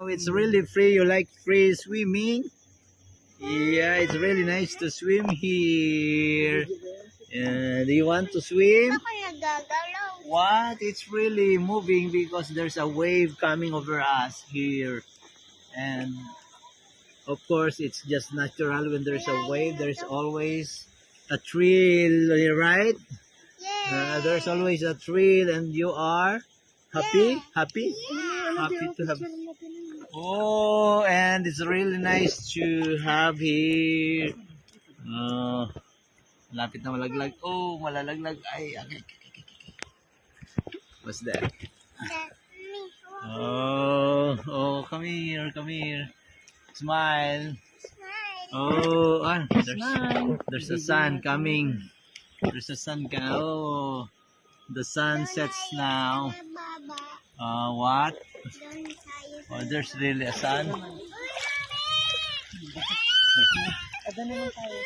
Oh, it's really free. You like free swimming? Yeah, it's really nice to swim here. Do you want to swim? Ako nagagalaw. What? It's really moving because there's a wave coming over us here. And of course, it's just natural when there's a wave. There's always a thrill, right? There's always a thrill, and you are happy? Happy? Happy to have. Oh, and it's really nice to have here. Oh, lapit na malaglag. Oh, malalaglag. Ay, okay. What's that? Oh, come here, come here. Smile. Oh, there's a sun coming. There's a sun coming. Oh, the sun sets now. What? Oh, there's really a sun. Ada naman tayo.